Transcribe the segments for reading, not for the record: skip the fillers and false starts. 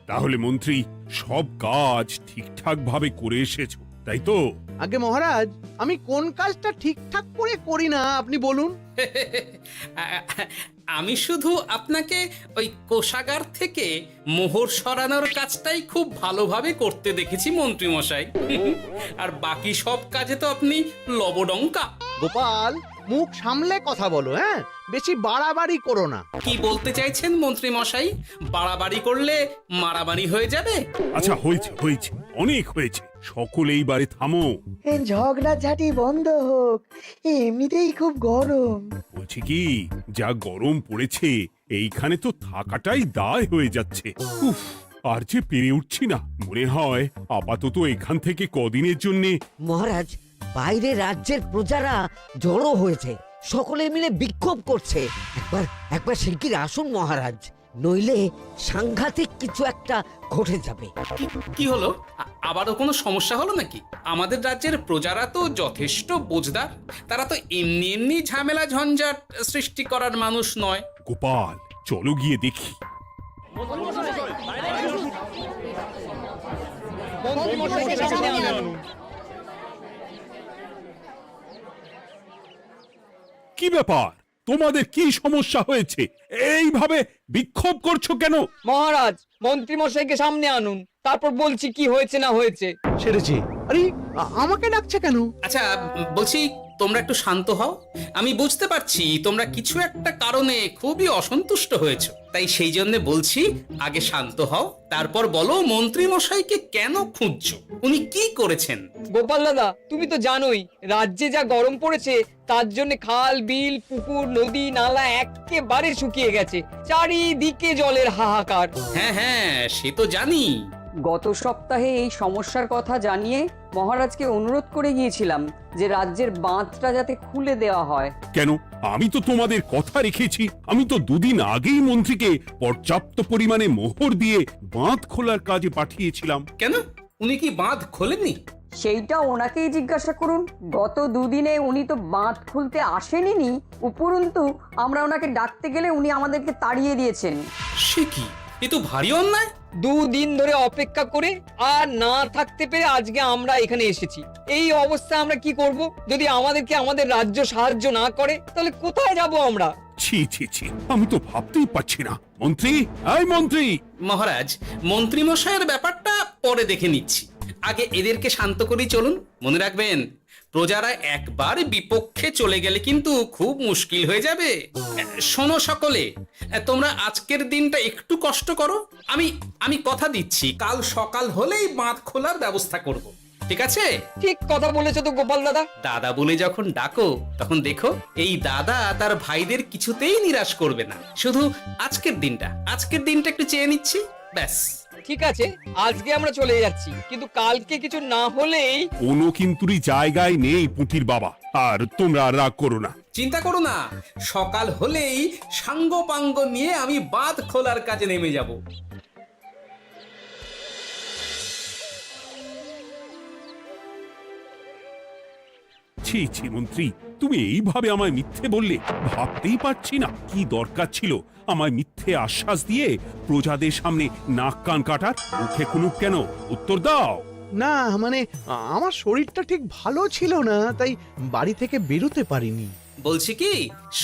তাহলে মন্ত্রী সব কাজ ঠিকঠাক ভাবে করে এসেছো, তাই তো? আগে মহারাজ, আমি কোন কাজটা ঠিকঠাক করে করি না আপনি বলুন। আমি শুধু আপনাকে ওই কোষাগার থেকে মোহর সরানোর কাজটাই খুব ভালোভাবে করতে দেখেছি মন্ত্রী মশাই। আর বাকি সব কাজে তো আপনি লবডঙ্কা। গোপাল, মুখ সামলে কথা বলো, হ্যাঁ? বেশি বাড়াবাড়ি করো না। কি বলতে চাইছেন মন্ত্রী মশাই? বাড়াবাড়ি করলে মারামারি হয়ে যাবে। আচ্ছা, হয়েছে হয়েছে, অনেক হয়েছে, সকলে এইবারে থামো। ঝগড়াঝাটি বন্ধ হোক, এমনিতেই খুব গরম। বলছি কি, যা গরম পড়েছে এইখানে তো থাকাটাই দায় হয়ে যাচ্ছে। উফ, আর যে পেরে উঠছি না। মনে হয় আপাতত এখান থেকে কদিনের জন্য। মহারাজ, বাইরে রাজ্যের প্রজারা জড়ো হয়েছে, সকলে মিলে বিক্ষোভ করছে। একবার একবার শিগগির আসুন মহারাজ, নইলে সাংঘাতিক কিছু একটা ঘটে যাবে। কি হলো? আবারও কোনো সমস্যা হলো নাকি? আমাদের রাজ্যের প্রজারা তো যথেষ্ট বোঝদার, তারা তো এমনি এমনি ঝামেলা ঝঞ্ঝাট সৃষ্টি করার মানুষ নয়। গোপাল, চলো গিয়ে দেখি। কি ব্যাপার, তোমাদের কি সমস্যা হয়েছে? এইভাবে বিক্ষোভ করছো কেন? মহারাজ, মন্ত্রী মশাইকে সামনে আনুন, তারপর বলছি কি হয়েছে না হয়েছে। সেরেছে। আরে, আমাকে ডাকছে কেন? আচ্ছা, বলছি তোমরা একটু শান্ত হও। আমি বুঝতে পারছি তোমরা কিছু একটা কারণে খুবই অসন্তুষ্ট হয়েছো, তাই সেই জন্য বলছি আগে শান্ত হও, তারপর বলো মন্ত্রী মশাইকে কেন খুঁজছো, উনি কি করেছেন। গোপাল দাদা, তুমি তো জানোই রাজ্যে যা গরম পড়েছে, তার জন্য খাল বিল পুকুর নদী নালা একেবারে শুকিয়ে গেছে, চারিদিকে জলের হাহাকার। হ্যাঁ হ্যাঁ, সে তো জানি। গত সপ্তাহে এই সমস্যার কথা জানিয়ে মহারাজকে অনুরোধ করে গিয়েছিলাম যে রাজ্যের বাঁধটা যাতে খুলে দেওয়া হয়। কেন? আমি তো তোমাদের কথা রেখেছি। আমি তো দুদিন আগেই মন্ত্রীকে পর্যাপ্ত পরিমাণে মোহর দিয়ে বাঁধ খোলার কাজে পাঠিয়েছিলাম। কেন, উনি কি বাঁধ খোলেননি? সেইটা ওনাকেই জিজ্ঞাসা করুন। গত দুদিনে উনি তো বাঁধ খুলতে আসেনি, উপরন্তু আমরা ওনাকে ডাকতে গেলে উনি আমাদেরকে তাড়িয়ে দিয়েছেন। সে কি, এ তো ভারী অন্যায়। দুদিন ধরে অপেক্ষা করে আর না থাকতে পেরে আজকে আমরা এখানে এসেছি। এই অবস্থা আমরা কি করব? যদি আমাদেরকে আমাদের রাজ্য সাহায্য না করে তাহলে কোথায় যাব আমরা? ছি ছি ছি, আমি তো ভাবতেই পারছি না। মন্ত্রী, এই মন্ত্রী! মহারাজ, মন্ত্রী মশাইয়ের ব্যাপারটা পরে দেখে নিচ্ছি, আগে এদেরকে শান্ত করেই চলুন। মনে রাখবেন, প্রজারা একবার বিপক্ষে চলে গেলে কিন্তু খুব মুশকিল হয়ে যাবে। শোনো সকলে, তোমরা আজকের দিনটা একটু কষ্ট করো। আমি কথা দিচ্ছি, কাল সকাল হলেই বাঁধ খোলার ব্যবস্থা করব, ঠিক আছে? ঠিক কথা বলেছো তো গোপাল দাদা। দাদা বলে যখন ডাকো, তখন দেখো এই দাদা তার ভাইদের কিছুতেই নিরাশ করবে না। শুধু আজকের দিনটা একটু চেয়ে নিচ্ছি, ব্যাস। ঠিক আছে, আজকে আমরা চলে যাচ্ছি, কিন্তু কালকে কিছু না হলেই। কোনো কিন্তুরই জায়গায় নেই পুঁটির বাবা। আর তোমরা রাগ করো না। চিন্তা করো না, সকাল হলেই সাঙ্গ পাঙ্গ নিয়ে আমি বাঁধ খোলার কাজে নেমে যাব। ছি ছি মন্ত্রী, তুমি এইভাবে আমায় মিথ্যে বললে। ভাবতেই পারছি না কি দরকার ছিল আমায় মিথ্যে আশ্বাস দিয়ে প্রজাদের সামনে নাক কান কাটার। মুখে কুলুপ কেন? উত্তর দাও। না মানে, আমার শরীরটা ঠিক ভালো ছিল না, তাই বাড়ি থেকে বেরোতে পারিনি। বলছি কি,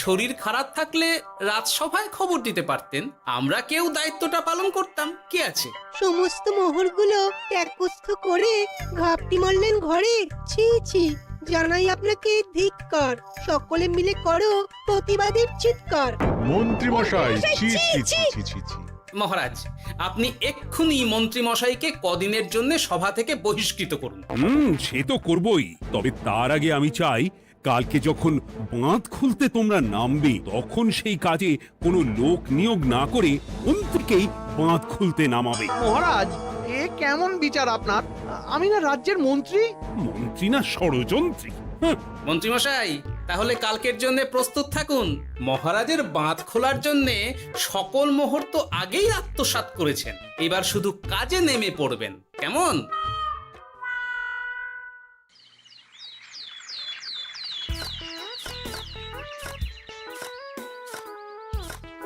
শরীর খারাপ থাকলে রাজসভায় খবর দিতে পারতেন, আমরা কেউ দায়িত্বটা পালন করতাম, কি আছে? সমস্ত মোহরগুলো ত্যাগস্থ করে ঘাপটি মারলেন ঘরে। ছি ছি, জানাই আপনাকে ধিক্কার। সকলে মিলে করো প্রতিবাদের চিৎকার। মন্ত্রী মশাই, ছি ছি ছি ছি ছি ছি। মহারাজ, আপনি এক্ষুনি মন্ত্রী মশাইকে কদিনের জন্য সভা থেকে বহিষ্কৃত করুন। সে তো করবই, তবে তার আগে আমি চাই কালকে যখন বাঁধ খুলতে তোমরা নামবে, তখন সেই কাজে কোনো লোক নিয়োগ না করে অন্তিকেই বাঁধ খুলতে নামাবে। মহারাজ, এ কেমন বিচার আপনার? আমি না রাজ্যের মন্ত্রী। মন্ত্রী না ষড়যন্ত্রী। মন্ত্রী মশাই, তাহলে কালকের জন্য প্রস্তুত থাকুন। মহারাজের বাঁধ খোলার জন্য সকল মোহর তো আগেই আত্মসাৎ করেছেন, এবার শুধু কাজে নেমে পড়বেন, কেমন?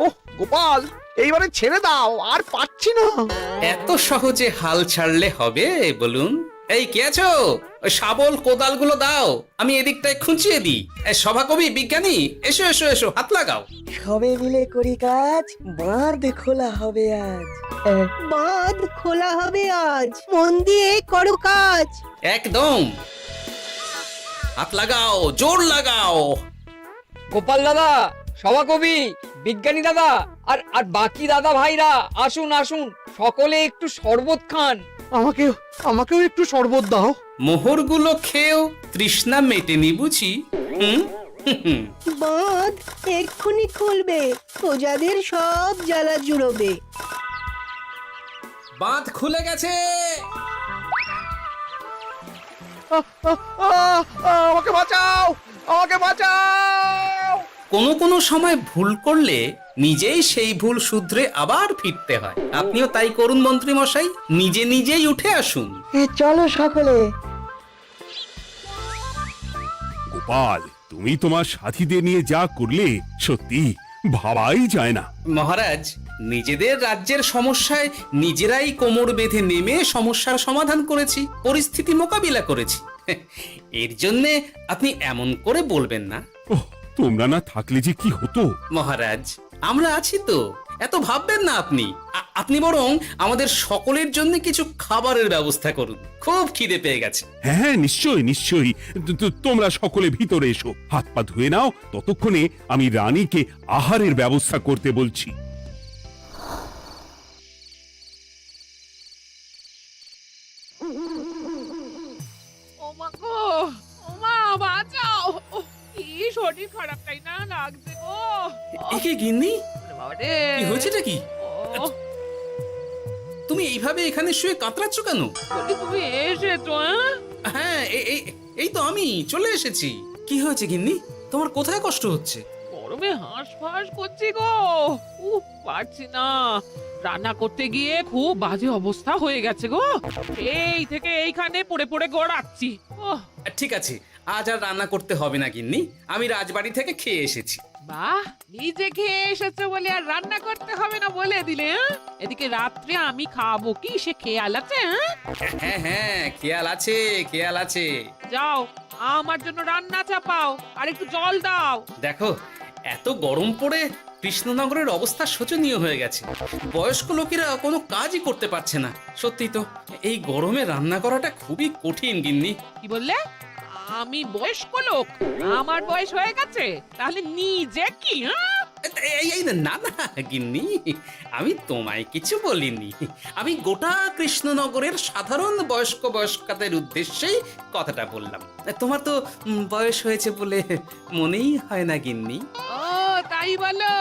ওহ গোপাল, এইবারে ছেড়ে দাও, আর পাচ্ছি না। এত সহজে হাল ছাড়লে হবে বলুন? এই কে আছো? ওই শাবল কোদালগুলো দাও, আমি এদিকটায় খুঁচিয়ে দিই। সভাকবি, বিজ্ঞানী, এসো এসো এসো, হাত লাগাও। সবে মিলে করি কাজ, বাঁধ খোলা হবে আজ। বাঁধ খোলা হবে আজ, মন দিয়ে করো কাজ। একদম, হাত লাগাও, জোর লাগাও। গোপাল দাদা, সভাকবি, বিজ্ঞানী দাদা আর আর বাকি দাদা ভাইরা আসুন আসুন, সকলে একটু শরবত খান। আমাকেও একটু শরবত দাও। মোহরগুলো খেয়েও তৃষ্ণা মেটেনি বুঝি? হুম হুম। বাঁধ এক্ষুনি খুলবে, প্রজাদের সব জ্বালা জুড়োবে। বাঁধ খুলে গেছে। আমাকে বাঁচাও, আমাকে বাঁচাও। কোনো সময় ভুল করলে নিজেই সেই ভুল শুধরে আবার ফিরতে হয়। আপনিও তাই করুন মন্ত্রী মশাই, নিজে নিজেই উঠে আসুন। চলো সকলে। গোপাল, তুমি তোমার সাথীদের নিয়ে যা করলে সত্যি ভাবাই যায় না। মহারাজ, নিজেদের রাজ্যের সমস্যায় নিজেরাই কোমর বেঁধে নেমে সমস্যার সমাধান করেছি, পরিস্থিতি মোকাবিলা করেছি। এর জন্যে আপনি এমন করে বলবেন না। ওহ, তোমরা না থাকলে যে কি হতো। মহারাজ, আমরা আছি তো, এত ভাববেন না আপনি। আপনি বরং আমাদের সকলের জন্য কিছু খাবারের ব্যবস্থা করুন, খুব খিদে পেয়ে গেছে। হ্যাঁ, নিশ্চয়ই নিশ্চয়ই। তোমরা সকলে ভিতরে এসো, হাত পা ধুয়ে নাও। ততক্ষণে আমি রানীকে আহারের ব্যবস্থা করতে বলছি। ওমা গো, ওমা বাঁচাও, কি শরীর খারাপটাই না লাগছে গো। একে গিন্নি, বাবারে, কি হয়েছেটা কি? ও, তুমি এইভাবে এখানে শুয়ে কাতরাচ্ছ কেন? বলি তুমি এসেছো? হ্যাঁ, এই তো আমি চলে এসেছি। কি হয়েছে গিন্নি? তোমার কোথায় কষ্ট হচ্ছে? গরমে হাঁসফাঁস করছি গো, পারছি না। রান্না করতে গিয়ে খুব বাজে অবস্থা হয়ে গেছে গো, এই থেকে এইখানে পড়ে পড়ে গড়াচ্ছি। ঠিক আছে, আজ আর রান্না করতে হবে না গিন্নি, আমি রাজবাড়ি থেকে খেয়ে এসেছি। বাহ, নিজে খেয়ে এসেছো বলে আর রান্না করতে হবে না বলে দিলে? এদিকে রাত্রে আমি খাবো কি, সে খেয়াল আছে? হ্যাঁ হ্যাঁ, খেয়াল আছে, খেয়াল আছে। যাও, আমার জন্য রান্না চাপাও আর একটু জল দাও। দেখো, এত গরম পড়ে কৃষ্ণনগরের অবস্থা শোচনীয় হয়ে গেছে। বয়স্ক লোকেরা কোনো কাজই করতে পারছে না। সত্যি তো, এই গরমে রান্না করাটা খুবই কঠিন গিন্নি। কি বললে? আমি বয়স্ক লোক? আমার বয়স হয়ে গেছে, তাহলে নিজে কি? এই না না গিন্নি, আমি তোমায় কিছু বলিনি। আমি গোটা কৃষ্ণনগরের সাধারণ বয়স্কাদের উদ্দেশ্যেই কথাটা বললাম। তোমার তো বয়স হয়েছে বলে মনেই হয় না গিন্নি। ও তাই বলো?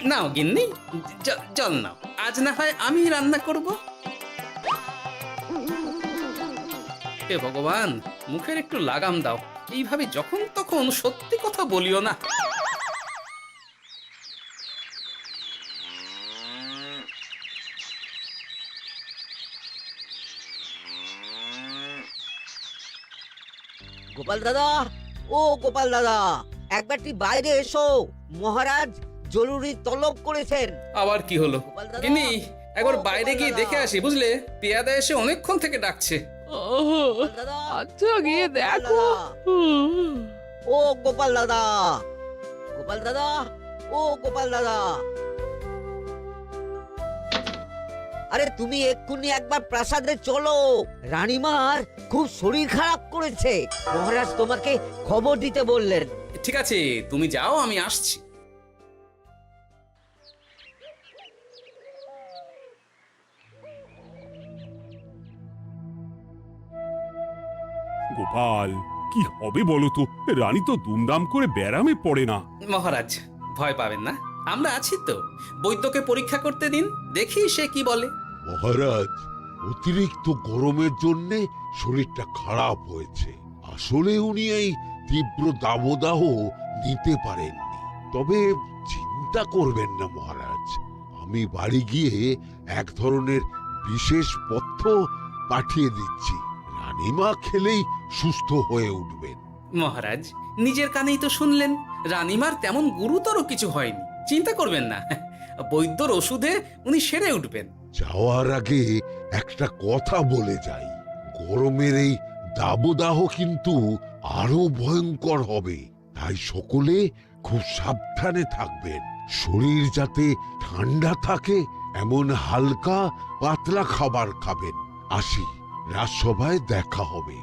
নাও গিন্নি, জল নাও। আজ না হয় আমি রান্না করব। হে ভগবান, মুখের একটু লাগাম দাও। এইভাবে যখন তখন সত্যি কথা বলিও না। গোপাল দাদা, ও গোপাল দাদা, একবারটি বাইরে এসো, মহারাজ জরুরি তলব করেছেন। আবার কি হলো? গোপাল দাদা, গিন্নি, একবার ও বাইরে গোপাল গিয়ে দাদা। দেখে আসি বুঝলে, পেয়াদা এসে অনেকক্ষণ থেকে ডাকছে। গোপাল দাদা, আচ্ছা, গিয়ে গোপাল দেখো। দাদা, ও গোপাল দাদা, গোপাল দাদা, ও গোপাল দাদা, আরে তুমি এক্ষুনি একবার প্রাসাদে চলো, রানীমার খুব শরীর খারাপ করেছে, মহারাজ তোমাকে খবর দিতে বললেন। ঠিক আছে, তুমি যাও, আমি আসছি। গোপাল, কি হবে বলো তো? রানী তো দুমদাম করে ব্যারামে পড়ে না। মহারাজ, ভয় পাবেন না, আমরা আছি তো। বৈদ্যকে পরীক্ষা করতে দিন, দেখি সে কি বলে। মহারাজ, অতিরিক্ত গরমের জন্য শরীরটা খারাপ হয়েছে। আসলে উনি এই তীব্র দাবদাহ নিতে পারেননি। তবে চিন্তা করবেন না মহারাজ, আমি বাড়ি গিয়ে এক ধরনের বিশেষ পথ্য পাঠিয়ে দিচ্ছি। রানীমা খেলেই সুস্থ হয়ে উঠবেন। মহারাজ, নিজের কানেই তো শুনলেন রানীমার তেমন গুরুতর কিছু হয়নি, চিন্তা করবেন না। বৈদ্যর ওষুধে উনি সেরে উঠবেন। যাওয়ার আগে একটা কথা বলে যাই, গরমের এই দাবদাহ কিন্তু আরো ভয়ঙ্কর হবে, তাই সকলে খুব সাবধানে থাকবেন। শরীর যাতে ঠান্ডা থাকে এমন হালকা পাতলা খাবার খাবেন। আসি, রাজসভায় দেখা হবে।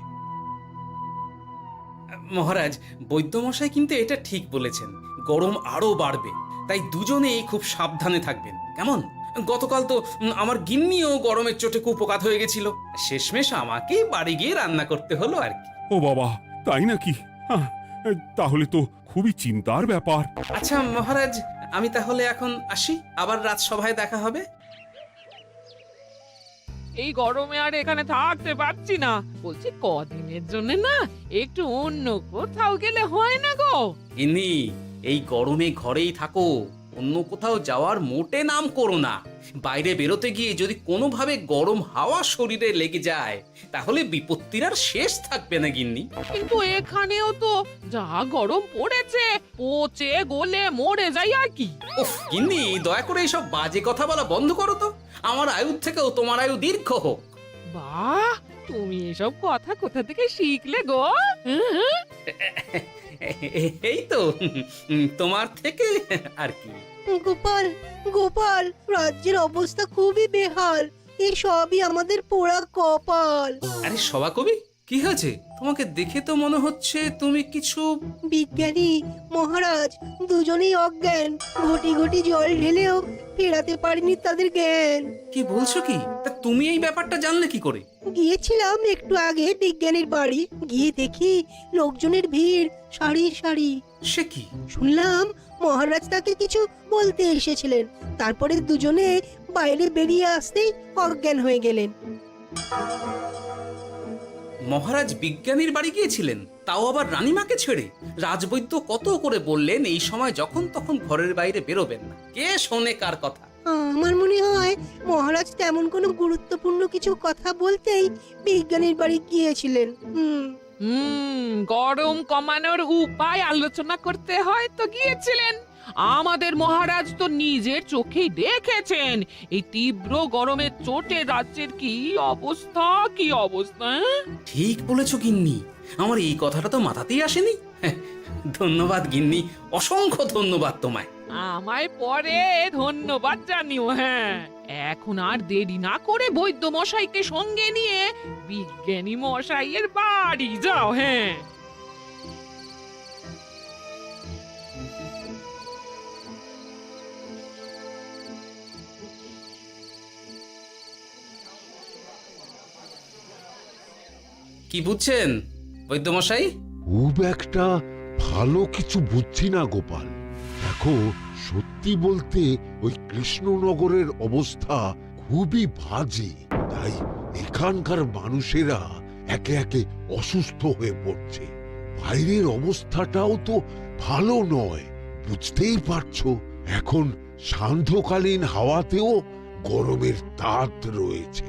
মহারাজ, বৈদ্যমশাই কিন্তু এটা ঠিক বলেছেন, গরম আরো বাড়বে, তাই দুজনেই খুব সাবধানে থাকবেন, কেমন? গতকাল তো আমার গিন্নিও গরমের চোটে কুপোকাত হয়ে গেছিল, শেষমেশ আমাকে বাড়ি গিয়ে রান্না করতে হলো আর কি। ও বাবা, তাই নাকি? তাহলে তো খুবই চিন্তার ব্যাপার। আচ্ছা মহারাজ, আমি তাহলে এখন আসি, আবার রাজসভায় দেখা হবে। এই গরমে আর এখানে থাকতে পারছি না, বলছি কদিনের জন্য না একটু অন্য কোথাও গেলে হয় না গো? গিন্নি, এই গরমে ঘরেই থাকো, অন্য কোথাও যাওয়ার মোটে নাম করো না। বাইরে বেরোতে গিয়ে যদি কোনোভাবে গরম হাওয়া শরীরে লেগে যায় তাহলে বিপত্তির আর শেষ থাকবে না গিন্নি। কিন্তু এখানেও তো যা গরম পড়েছে, পচে গলে মরে যাই আর কি। উফ গিন্নি, দয়া করে এইসব বাজে কথা বলা বন্ধ করো তো, আমার আয়ু থেকেও তোমার আয়ু দীর্ঘ হোক। বাহ, তুমি এসব কথা কোথা থেকে শিখলে গো? হুম? এই তো তোমার থেকে আর কি। গোপাল, গোপাল, রাজ্যের অবস্থা খুবই বেহাল। এই সবই আমাদের পোড়া কপাল। আরে সভাকবি, কি হয়েছে? তোমাকে দেখে তো মনে হচ্ছে তুমি কিছু... বিজ্ঞানী মহারাজ দুজনেই অজ্ঞান, ঘটি ঘটি জল ঢেলেও ফেরাতে পারেনি তাদের জ্ঞান। কি বলছো কি? তা তুমি এই ব্যাপারটা জানলে কি করে? গিয়েছিলাম একটু আগে বিজ্ঞানীর বাড়ি, গিয়ে দেখি লোকজনের ভিড় সারি সারি। সে কি? শুনলাম মহারাজ তাকে কিছু বলতে এসেছিলেন, তারপরে দুজনে বাইরে বেরিয়ে আসতেই অজ্ঞান হয়ে গেলেন। মহারাজ বিজ্ঞানীর বাড়ি গিয়েছিলেন, তাও আবার রানীমাকে ছেড়ে? রাজবৈদ্য কত করে বললেন এই সময় যখন তখন ঘরের বাইরে বেরোবেন না, কে শোনে কার কথা? আমার মনে হয় মহারাজ তেমন কোনো গুরুত্বপূর্ণ কিছু কথা বলতেই বিজ্ঞানীর বাড়ি গিয়েছিলেন। গরম কমানোর উপায় আলোচনা করতে হয় তো গিয়েছিলেন। আমাদের মহারাজ তো নিজের চোখেই দেখেছেন এই তীব্র গরমের চোটে রাজ্যের কি অবস্থা, কি অবস্থা। ঠিক বলেছো গিন্নি, আমার এই কথাটা তো মাথাতেই আসেনি। ধন্যবাদ গিন্নি, অসংখ্য ধন্যবাদ তোমায়। আমায় পরে ধন্যবাদ জানিও। হ্যাঁ, এখন আর দেরি না করে বৈদ্য মশাইকে সঙ্গে নিয়ে বিজ্ঞানী মশাইয়ের বাড়ি যাও। হ্যাঁ, কি বুঝছেন বৈদ্যমশাই? খুব একটা ভালো কিছু বুঝছি না গোপাল। দেখো, সত্যি বলতে ওই কৃষ্ণনগরের অবস্থা খুবই বাজে, তাই এখানকার মানুষেরা একে একে অসুস্থ হয়ে পড়ছে। বাইরের অবস্থাটাও তো ভালো নয়, বুঝতেই পারছো। এখন সান্ধ্যকালীন হাওয়াতেও গরমের তাত রয়েছে।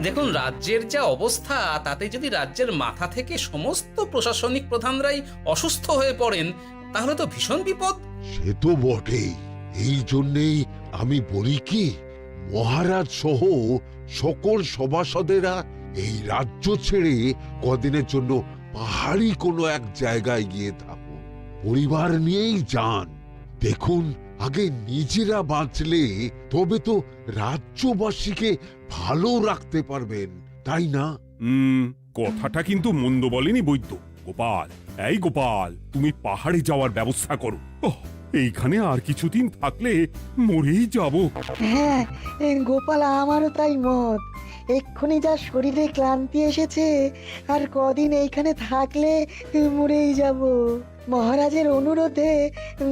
দেখুন, রাজ্যের যা অবস্থা তাতে যদি রাজ্যের মাথা থেকে সমস্ত প্রশাসনিক প্রধানরাই অসুস্থ হয়ে পড়েন তাহলে তো ভীষণ বিপদ। সে তো বটেই, এই জন্যেই আমি বলি কি, মহারাজ সহ সকল সভাসদেরা এই রাজ্য ছেড়ে কদিনের জন্য পাহাড়ি কোনো এক জায়গায় গিয়ে থাকুন, পরিবার নিয়েই যান। দেখুন, আগে নিজেরা বাঁচলে তবে তো রাজ্যবাসীকে ভালো রাখতে পারবেন, তাই না? কথাটা কিন্তু মন্দ বলেনি বৈদ্য। গোপাল, এই গোপাল, তুমি পাহাড়ে যাওয়ার ব্যবস্থা করো। এইখানে আর কিছুদিন থাকলে মরেই যাব। হ্যাঁ গোপাল, আমারও তাই মত। এক্ষুনি যা শরীরে ক্লান্তি এসেছে, আর কদিন এইখানে থাকলে মরেই যাব। মহারাজের অনুরোধে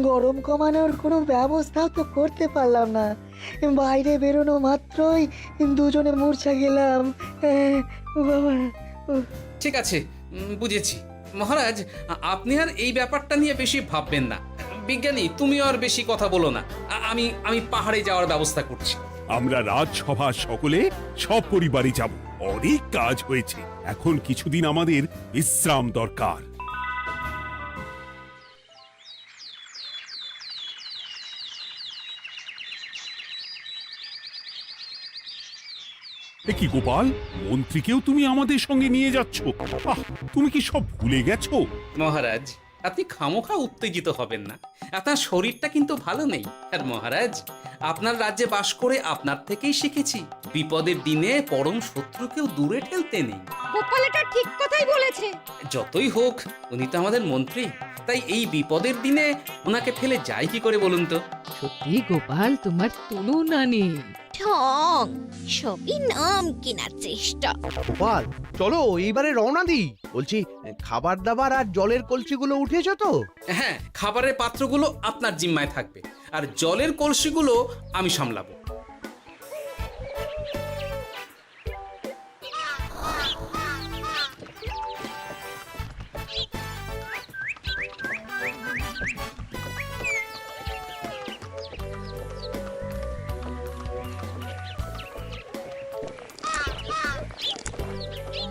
গরম কমানোর কোনো ব্যবস্থাও তো করতে পারলাম না, বাইরে বেরোনো মাত্রই দুজনে মূর্ছা গেলাম। বাবা, ঠিক আছে, বুঝেছি। মহারাজ, আপনি আর এই ব্যাপারটা নিয়ে বেশি ভাববেন না। বিজ্ঞানী, তুমিও আর বেশি কথা বলো না। আমি পাহাড়ে যাওয়ার ব্যবস্থা করছি। আমরা রাজসভা সকলে সব পরিবারই যাব। অনেক কাজ হয়েছে, এখন কিছুদিন আমাদের বিশ্রাম দরকার। এ কি গোপাল, মন্ত্রীকেও তুমি আমাদের সঙ্গে নিয়ে যাচ্ছ? আহ, তুমি কি সব ভুলে গেছো? মহারাজ, আপনি খামোখা উত্তেজিত হবেন না। আপনার শরীরটা কিন্তু ভালো নেই। আর মহারাজ, আপনার রাজ্যে বাস করে আপনার থেকেই শিখেছি বিপদের দিনে পরম শত্রুকেও দূরে ঠেলতে নেই। গোপাল এটা ঠিক কথাই বলেছে। যতই হোক, উনি তো আমাদের মন্ত্রী, তাই এই বিপদের দিনে ওনাকে ফেলে যায় কি করে বলুন তো? সত্যি গোপাল, তোমার তুলনা নেই। ঠং, সবই নাম কেনার চেষ্টা। গোপাল, চলো এইবারে রওনা দিই। বলছি, খাবার দাবার আর জলের কলসিগুলো উঠেছো তো? হ্যাঁ, খাবারের পাত্রগুলো আপনার জিম্মায় থাকবে, আর জলের কলসিগুলো আমি সামলাবো।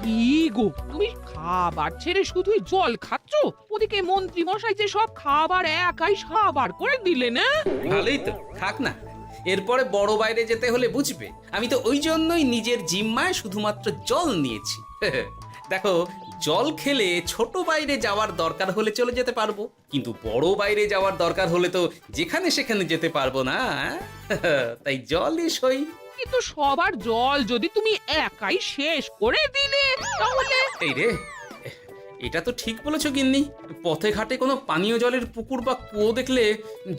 কি গো, তুমি খাবার ছেড়ে শুধুই জল খাচ্ছ? ওদিকে মন্ত্রী মশাই যে সব খাবার একাই সাবার করে দিলেন। না ভালোই তো, থাক না। এরপরে বড় বাইরে যেতে হলে বুঝবে, আমি তো ওই জন্যই নিজের জিম্মায় শুধুমাত্র জল নিয়েছি। দেখো, জল খেলে ছোট বাইরে যাওয়ার দরকার হলে চলে যেতে পারবো, কিন্তু বড় বাইরে যাওয়ার দরকার হলে তো যেখানে সেখানে যেতে পারবো না। তাই জলই সই। কিন্তু সবার জল যদি তুমি একাই শেষ করে দিলে, তাহলে এই রে, এটা তো ঠিক বলেছো গিন্নি। পথে ঘাটে কোনো পানীয় জলের পুকুর বা কুয়ো দেখলে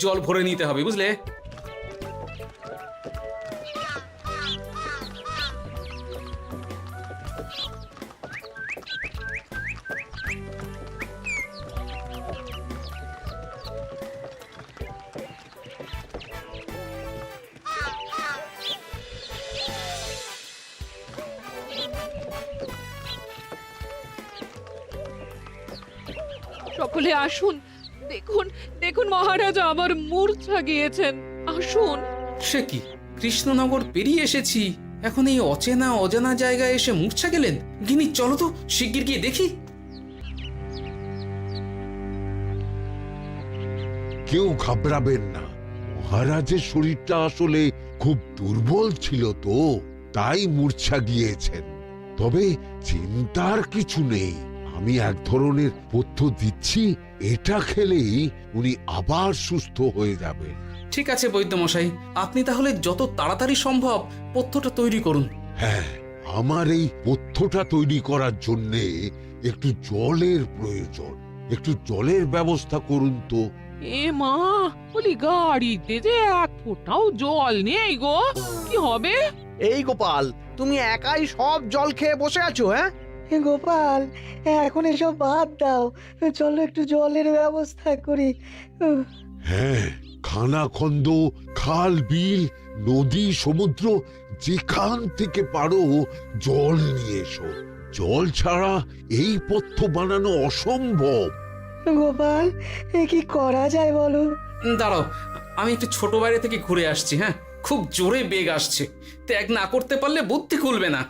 জল ভরে নিতে হবে, বুঝলে? সকলে আসুন। দেখুন দেখুন, মহারাজ আমার মূর্ছা গিয়েছেন। আসুন। সে কি, কৃষ্ণনগর পেরিয়ে এসেছি, এখন এই অচেনা অজানা জায়গায় এসে মূর্ছা গেলেন? গিনি, চলো তো শিগগির গিয়ে দেখি। কেউ ঘাবড়াবেন না, মহারাজের শরীরটা আসলে খুব দুর্বল ছিল তো, তাই মূর্ছা গিয়েছেন। তবে চিন্তার কিছু নেই, আমি এক ধরনের পথ্য দিচ্ছি, এটা খেলেই উনি আবার সুস্থ হয়ে যাবেন। ঠিক আছে বৈদ্যমশাই, আপনি তাহলে যত তাড়াতাড়ি সম্ভব পথ্যটা তৈরি করুন। হ্যাঁ, আমার এই পথ্যটা তৈরি করার জন্যে একটু জলের প্রয়োজন। একটু জলের ব্যবস্থা করুন তো। এ মা, বলি গাড়িতে যে এক ফোঁটাও জল নেই গো, কি হবে? এই গোপাল, তুমি একাই সব জল খেয়ে বসে আছো? হ্যাঁ গোপাল, এখন এসব বাদ দাও, চলো একটু জলের ব্যবস্থা করি। হ্যাঁ, খানাখন্দ, খাল, বিল, নদী, সমুদ্র, যেখান থেকে পারো জল নিয়ে এসো। জল ছাড়া এই পথ্য বানানো অসম্ভব। গোপাল, এ কি করা যায় বলো? দাঁড়াও, আমি একটু ছোট বাইরে থেকে ঘুরে আসছি। হ্যাঁ, খুব জোরে বেগ আসছে, ত্যাগ না করতে পারলে বুদ্ধি খুলবে না।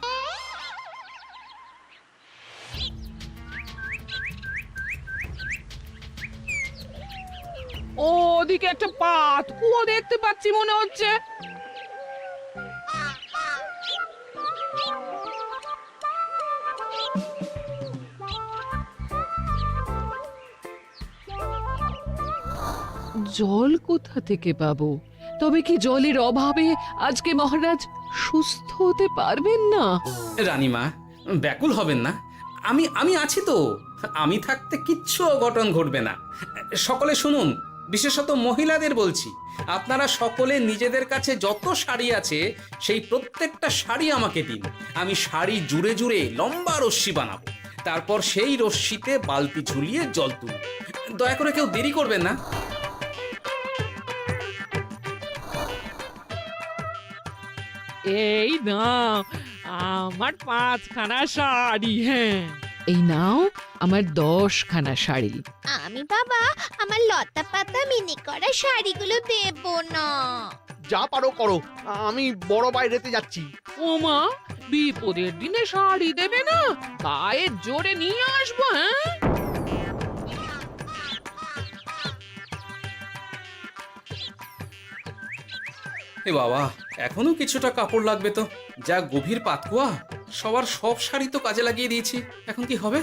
ওদিকে একটা পাত কুয়ো দেখতে পাচ্ছি মনে হচ্ছে। জল কোথা থেকে পাবো? তবে কি জলের অভাবে আজকে মহারাজ সুস্থ হতে পারবেন না? রানীমা, ব্যাকুল হবেন না, আমি আছি তো। আমি থাকতে কিচ্ছু অঘটন ঘটবে না। সকলে শুনুন, বিশেষত মহিলাদের বলছি, আপনারা সকলে নিজেদের কাছে যত শাড়ি আছে সেই প্রত্যেকটা শাড়ি আমাকে দিন। আমি শাড়ি জুড়ে জুড়ে লম্বা রশ্মি বানাবো, তারপর সেই রশ্মিতে বালতি ঝুলিয়ে জল তুলব। দয়া করে কেউ দেরি করবেন না। এই নাও আমার 5খানা শাড়ি। হ্যাঁ, এই নাও আমার 10খানা শাড়ি। আমি বাবা আমার লতা পাতা মিনি করা শাড়িগুলো দেব না। যা পারো করো, আমি বড় বাইরেতে যাচ্ছি। ওমা, বিপদের দিনে শাড়ি দেবে না? গায়ের জোরে নিয়ে আসবো। হ্যাঁ, এ বাবা, এখনো কিছুটা কাপড় লাগবে তো। যা গভীর পাতকুয়া, সবার সব শাড়ি তো কাজে লাগিয়ে দিয়েছি, এখন কি হবে?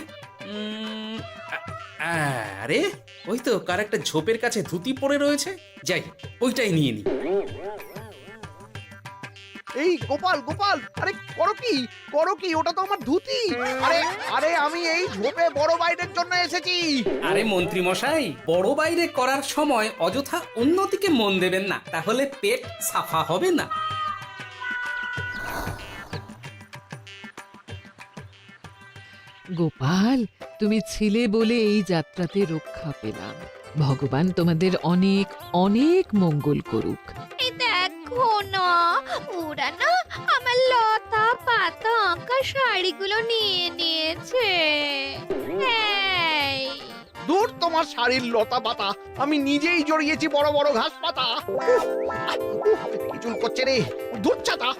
আরে ওই তো কার একটা ঝোপের কাছে ধুতি পড়ে রয়েছে, যাই ওইটাই নিয়ে নি। এই গোপাল গোপাল, আরে করো কি, ওটা তো আমার ধুতি। আরে আরে আমি এই ঝোপে বড় বাইরের জন্য এসেছি। আরে মন্ত্রী মশাই, বড় বাইরে করার সময় অযথা অন্যদিকে মন দেবেন না, তাহলে পেট সাফা হবে না। গোপাল, তুমি ছিলে বলে এই যাত্রাতে রক্ষা পেলাম। ভগবান তোমাদের অনেক অনেক মঙ্গল করুক। এই দেখো না, ওরা না আমার লতা পাতা আঁকা শাড়িগুলো নিয়ে নিয়েছে। এই দূর তোমার শাড়ির লতা পাতা, আমি নিজেই জড়িয়েছি বড় বড় ঘাস পাতা। চুল করছে রে, দূর ছাতা।